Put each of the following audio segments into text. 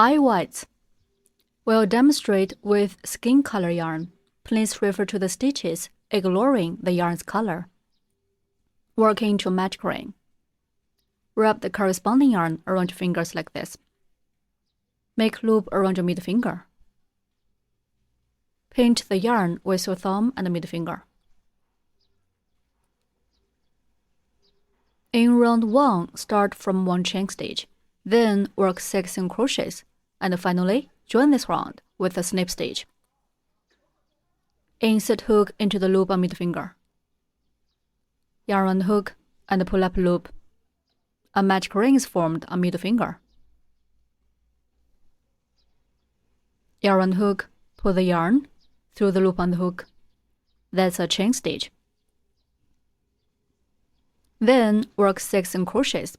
Eye whites. We'll demonstrate with skin color yarn. Please refer to the stitches, ignoring the yarn's color. Working to match grain. Wrap the corresponding yarn around your fingers like this. Make loop around your middle finger. Pinch the yarn with your thumb and middle finger. In round 1, start from 1 chain stitch, then work 6 single crochets, and finally join this round with a snip stitch. Insert hook into the loop on middle finger. Yarn around hook and pull up loop. A match grain is formed on middle finger. Yarn around hook, pull the yarn through the loop on the hook. That's a chain stitch. Then work 6 single crochets.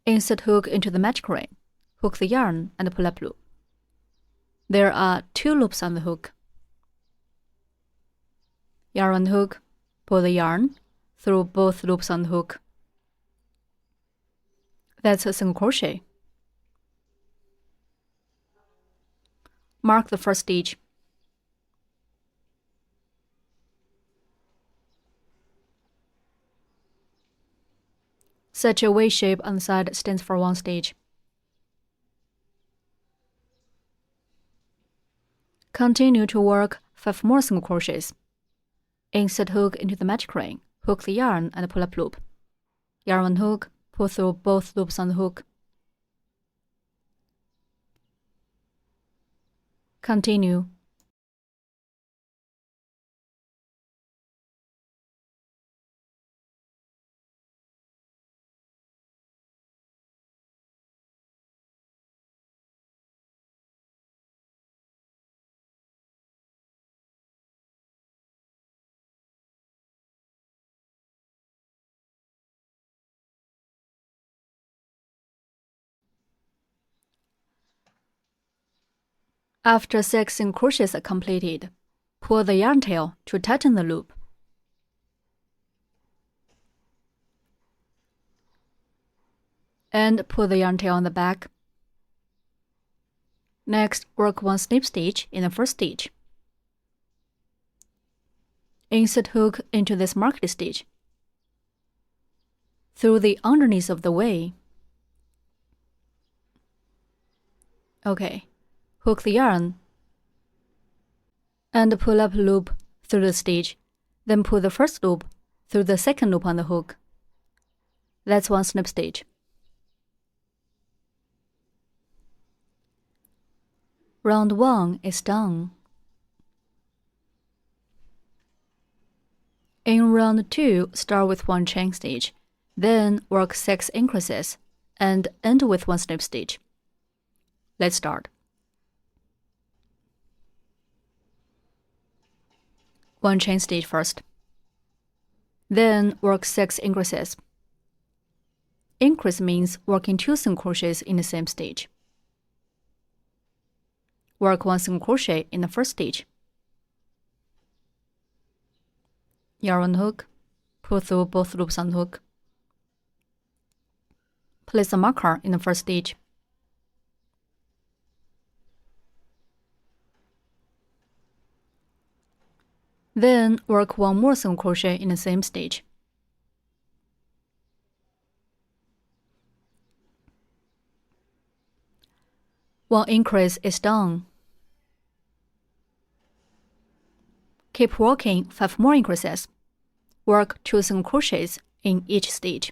Insert hook into the match grain, hook the yarn and pull up loop. There are 2 loops on the hook. Yarn around hook, pull the yarn through both loops on the hook. That's a single crochet. Mark the first stitch. Such a V shape on the side stands for 1 stitch. Continue to work 5 more single crochets. Insert hook into the match grain, hook the yarn and pull up loop. Yarn around hook, pull through both loops on the hook. Continue. After 6 single crochets are completed, pull the yarn tail to tighten the loop. And pull the yarn tail on the back. Next, work 1 snip stitch in the first stitch. Insert hook into this marked stitch. Through the underneath of the V. Okay. Hook the yarn and pull up loop through the stitch, then pull the first loop through the second loop on the hook. That's 1 snip stitch. Round 1 is done. In round 2, start with 1 chain stitch, then work 6 increases and end with 1 snip stitch. Let's start. 1 chain stitch first. Then work 6 increases. Increase means working 2 single crochets in the same stitch. Work 1 single crochet in the first stitch. Yarn around hook, pull through both loops on the hook. Place a marker in the first stitch. Then work 1 more single crochet in the same stitch. One increase is done. Keep working 5 more increases. Work 2 single crochets in each stitch.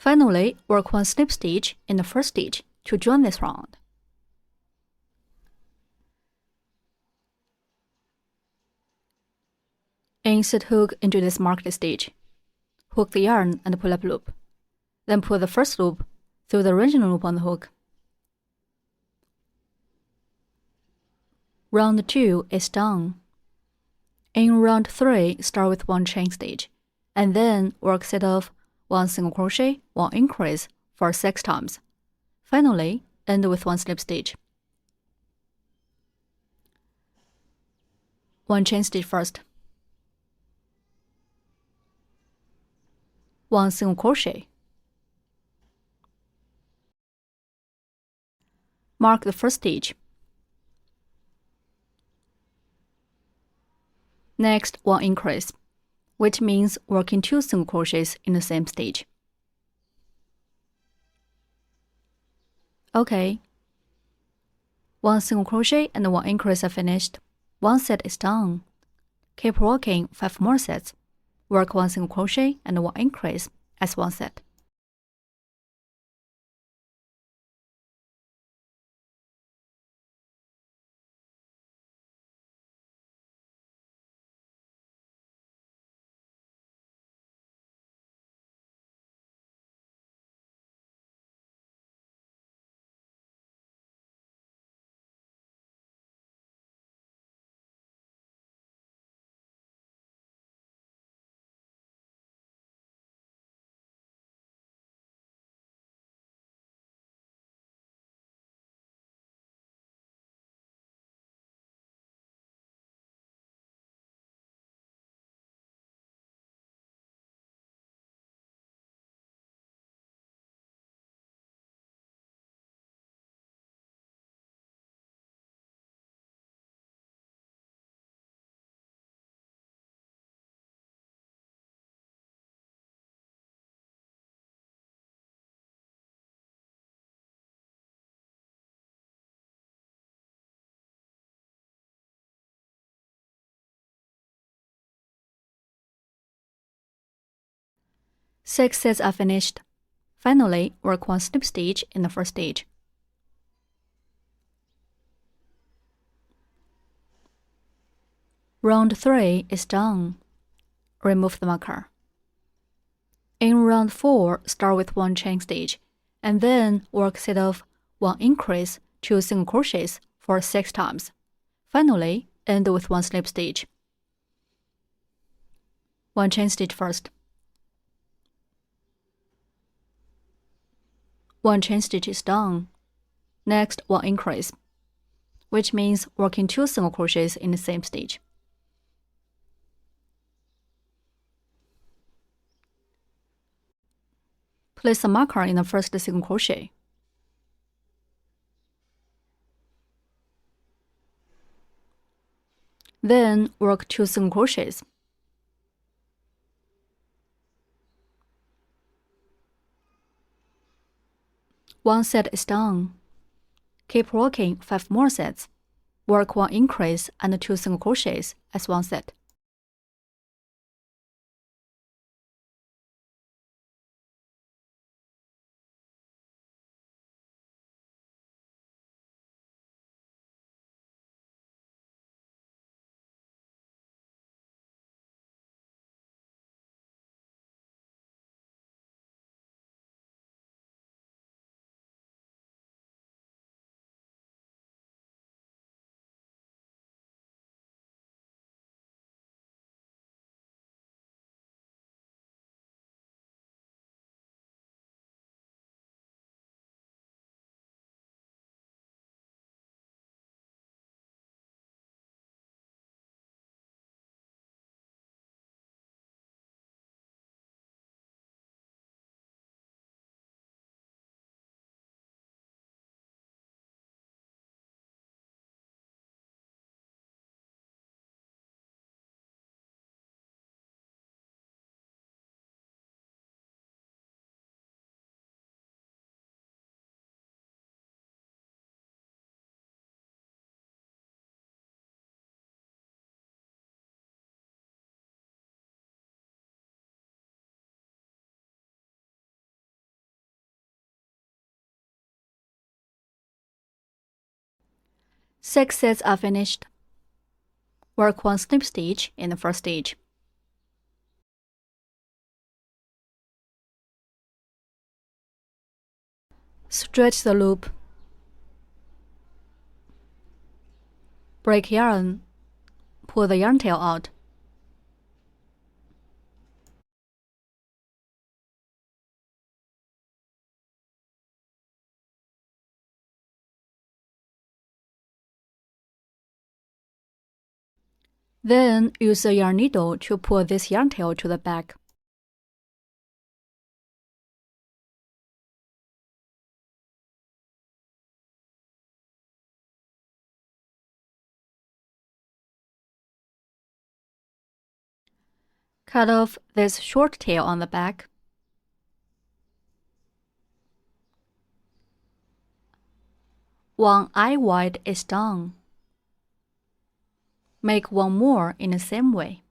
Finally, work 1 slip stitch in the first stitch to join this round. Insert hook into this marked stitch. Hook the yarn and pull up loop. Then pull the first loop through the original loop on the hook. Round 2 is done. In round 3, start with 1 chain stitch, and then work set of 1 single crochet, 1 increase for 6 times. Finally, end with 1 slip stitch. 1 chain stitch first. 1 single crochet. Mark the first stitch. Next, 1 increase, which means working 2 single crochets in the same stitch. Okay. 1 single crochet and 1 increase are finished. 1 set is done. Keep working 5 more sets. Work 1 single crochet and 1 increase as 1 set. Six sets are finished. Finally, work 1 slip stitch in the first stitch. Round 3 is done. Remove the marker. In round 4, start with 1 chain stitch, and then work set of 1 increase, 2 single crochets for 6 times. Finally, end with 1 slip stitch. 1 chain stitch first. 1 chain stitch is done. Next, 1 increase, which means working 2 single crochets in the same stitch. Place a marker in the first single crochet. Then work 2 single crochets. One set is done. Keep working 5 more sets. Work 1 increase and 2 single crochets as 1 set. 6 sets are finished. Work 1 slip stitch in the first stitch. Stretch the loop. Break yarn. Pull the yarn tail out. Then use a yarn needle to pull this yarn tail to the back. Cut off this short tail on the back. One eye wide is done. Make one more in the same way.